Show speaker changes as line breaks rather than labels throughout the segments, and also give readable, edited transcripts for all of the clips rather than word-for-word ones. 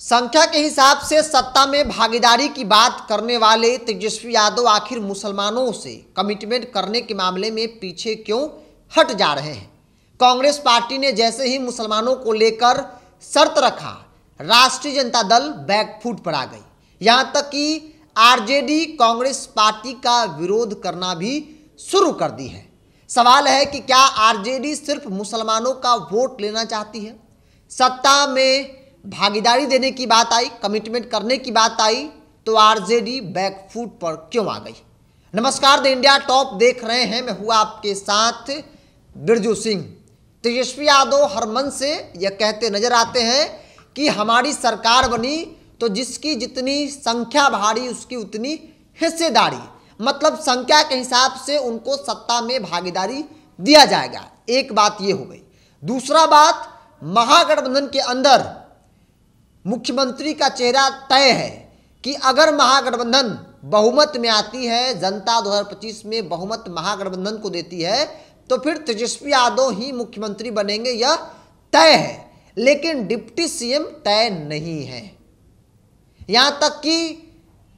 संख्या के हिसाब से सत्ता में भागीदारी की बात करने वाले तेजस्वी यादव आखिर मुसलमानों से कमिटमेंट करने के मामले में पीछे क्यों हट जा रहे हैं। कांग्रेस पार्टी ने जैसे ही मुसलमानों को लेकर शर्त रखा, राष्ट्रीय जनता दल बैकफुट पर आ गई। यहां तक कि आरजेडी कांग्रेस पार्टी का विरोध करना भी शुरू कर दी है। सवाल है कि क्या आरजेडी सिर्फ मुसलमानों का वोट लेना चाहती है? सत्ता में भागीदारी देने की बात आई, कमिटमेंट करने की बात आई तो आरजेडी बैकफुट पर क्यों आ गई? नमस्कार, द इंडिया टॉप देख रहे हैं, मैं हूं आपके साथ बिरजू सिंह। तेजस्वी यादव हर मन से यह कहते नजर आते हैं कि हमारी सरकार बनी तो जिसकी जितनी संख्या भारी उसकी उतनी हिस्सेदारी, मतलब संख्या के हिसाब से उनको सत्ता में भागीदारी दिया जाएगा। एक बात यह हो गई। दूसरा बात, महागठबंधन के अंदर मुख्यमंत्री का चेहरा तय है कि अगर महागठबंधन बहुमत में आती है, जनता 2025 में बहुमत महागठबंधन को देती है तो फिर तेजस्वी यादव ही मुख्यमंत्री बनेंगे, यह तय है। लेकिन डिप्टी सीएम तय नहीं है। यहां तक कि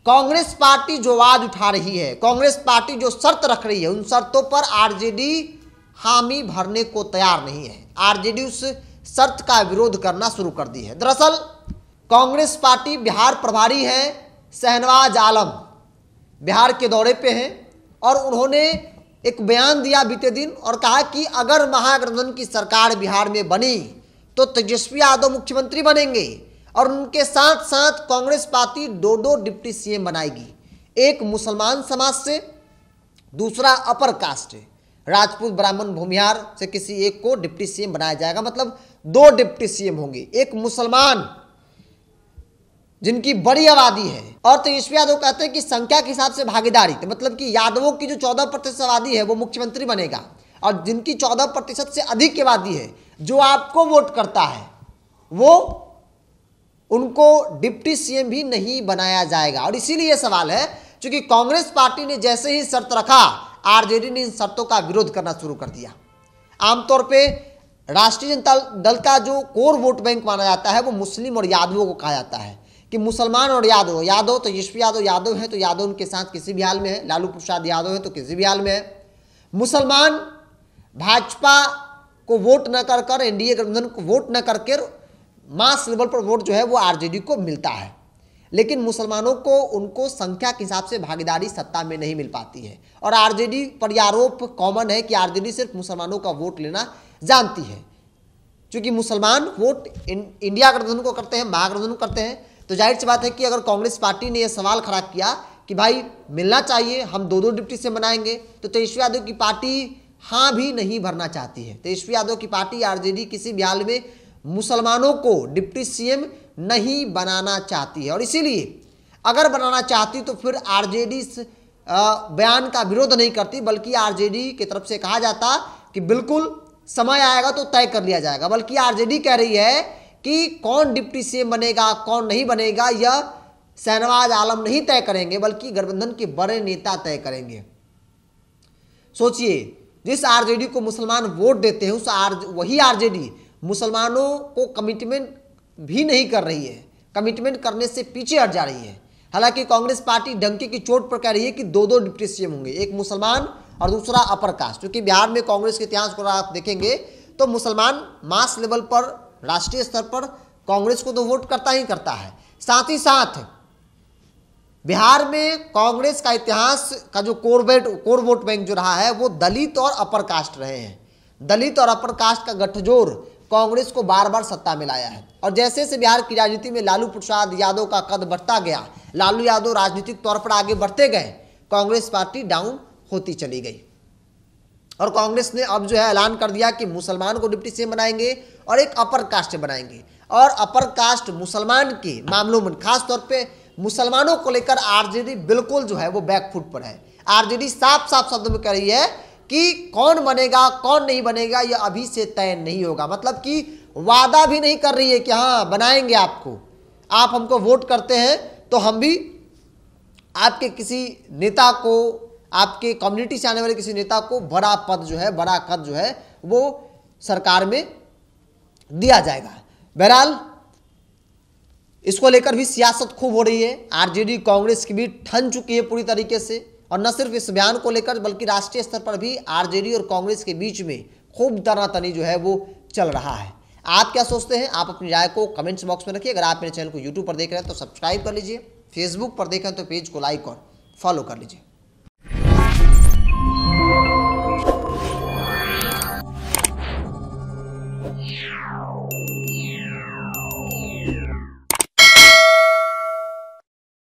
कांग्रेस पार्टी जो आवाज उठा रही है, कांग्रेस पार्टी जो शर्त रख रही है, उन शर्तों पर आरजेडी हामी भरने को तैयार नहीं है। आरजेडी उस शर्त का विरोध करना शुरू कर दी है। दरअसल कांग्रेस पार्टी बिहार प्रभारी है शहनवाज आलम बिहार के दौरे पे हैं और उन्होंने एक बयान दिया बीते दिन और कहा कि अगर महागठबंधन की सरकार बिहार में बनी तो तेजस्वी यादव मुख्यमंत्री बनेंगे और उनके साथ साथ कांग्रेस पार्टी दो डिप्टी सीएम बनाएगी। एक मुसलमान समाज से, दूसरा अपर कास्ट राजपूत ब्राह्मण भूमिहार से किसी एक को डिप्टी सीएम बनाया जाएगा। मतलब 2 डिप्टी सीएम होंगे, एक मुसलमान जिनकी बड़ी आबादी है। और तेजस्वी यादव कहते हैं कि संख्या के हिसाब से भागीदारी, तो मतलब कि यादवों की जो 14% आबादी है वो मुख्यमंत्री बनेगा और जिनकी 14% से अधिक की आबादी है, जो आपको वोट करता है, वो उनको डिप्टी सीएम भी नहीं बनाया जाएगा। और इसीलिए सवाल है, क्योंकि कांग्रेस पार्टी ने जैसे ही शर्त रखा, आरजेडी ने इन शर्तों का विरोध करना शुरू कर दिया। आमतौर पे राष्ट्रीय जनता दल का जो कोर वोट बैंक माना जाता है वो मुस्लिम और यादवों को कहा जाता है कि मुसलमान और यादव तेजस्वी यादव हैं तो यादव उनके साथ किसी भी हाल में है, लालू प्रसाद यादव हैं तो किसी भी हाल में है। मुसलमान भाजपा को वोट न कर एनडीए गठबंधन को वोट न करके मास लेवल पर वोट जो है वो आरजेडी को मिलता है। लेकिन मुसलमानों को उनको संख्या के हिसाब से भागीदारी सत्ता में नहीं मिल पाती है और आरजेडी पर यह आरोप कॉमन है कि आरजेडी सिर्फ मुसलमानों का वोट लेना जानती है। क्योंकि मुसलमान वोट इंडिया गठबंधन को करते हैं, महागठबंधन को करते हैं, तो जाहिर सी बात है कि अगर कांग्रेस पार्टी ने यह सवाल खड़ा किया कि भाई मिलना चाहिए, हम 2 डिप्टी से बनाएंगे, तो तेजस्वी यादव की पार्टी हाँ भी नहीं भरना चाहती है। तेजस्वी यादव की पार्टी आरजेडी किसी भी हाल में मुसलमानों को डिप्टी सीएम नहीं बनाना चाहती है और इसीलिए अगर बनाना चाहती तो फिर आरजेडी बयान का विरोध नहीं करती, बल्कि आरजेडी की तरफ से कहा जाता कि बिल्कुल समय आएगा तो तय कर लिया जाएगा। बल्कि आरजेडी कह रही है कि कौन डिप्टी सीएम बनेगा कौन नहीं बनेगा यह शहनवाज आलम नहीं तय करेंगे, बल्कि गठबंधन के बड़े नेता तय करेंगे। सोचिए, जिस आरजेडी को मुसलमान वोट देते हैं वही आरजेडी मुसलमानों को कमिटमेंट भी नहीं कर रही है, कमिटमेंट करने से पीछे हट जा रही है। हालांकि कांग्रेस पार्टी डंके की चोट पर कह रही है कि 2 डिप्टी सीएम होंगे, एक मुसलमान और दूसरा अपर कास्ट। क्योंकि बिहार में कांग्रेस के इतिहास को आप देखेंगे तो मुसलमान मास लेवल पर, राष्ट्रीय स्तर पर कांग्रेस को तो वोट करता ही करता है। साथ ही साथ बिहार में कांग्रेस का इतिहास का जो कोर वोट बैंक जो रहा है वो दलित और अपर कास्ट रहे हैं। दलित और अपर कास्ट का गठजोड़ कांग्रेस को बार बार सत्ता में लाया है और जैसे जैसे बिहार की राजनीति में लालू प्रसाद यादव का कद बढ़ता गया, लालू यादव राजनीतिक तौर पर आगे बढ़ते गए, कांग्रेस पार्टी डाउन होती चली गई। और कांग्रेस ने अब जो है ऐलान कर दिया कि मुसलमान को डिप्टी सीएम बनाएंगे और एक अपर कास्ट से बनाएंगे। और अपर कास्ट मुसलमान के मामलों में खास तौर पे मुसलमानों को लेकर आरजेडी बिल्कुल जो है वो बैकफुट पर है। आरजेडी साफ साफ शब्दों में कह रही है कि कौन बनेगा कौन नहीं बनेगा यह अभी से तय नहीं होगा। मतलब कि वादा भी नहीं कर रही है कि हाँ बनाएंगे आपको, आप हमको वोट करते हैं तो हम भी आपके किसी नेता को, आपके कम्युनिटी से आने वाले किसी नेता को बड़ा पद जो है, बड़ा कद जो है वो सरकार में दिया जाएगा। बहरहाल इसको लेकर भी सियासत खूब हो रही है। आरजेडी कांग्रेस की भी ठन चुकी है पूरी तरीके से, और न सिर्फ इस बयान को लेकर बल्कि राष्ट्रीय स्तर पर भी आरजेडी और कांग्रेस के बीच में खूब तनातनी जो है वो चल रहा है। आप क्या सोचते हैं? आप अपनी राय को कमेंट्स बॉक्स में रखिए। अगर आप मेरे चैनल को यूट्यूब पर देख रहे हैं तो सब्सक्राइब कर लीजिए, फेसबुक पर देखें तो पेज को लाइक और फॉलो कर लीजिए।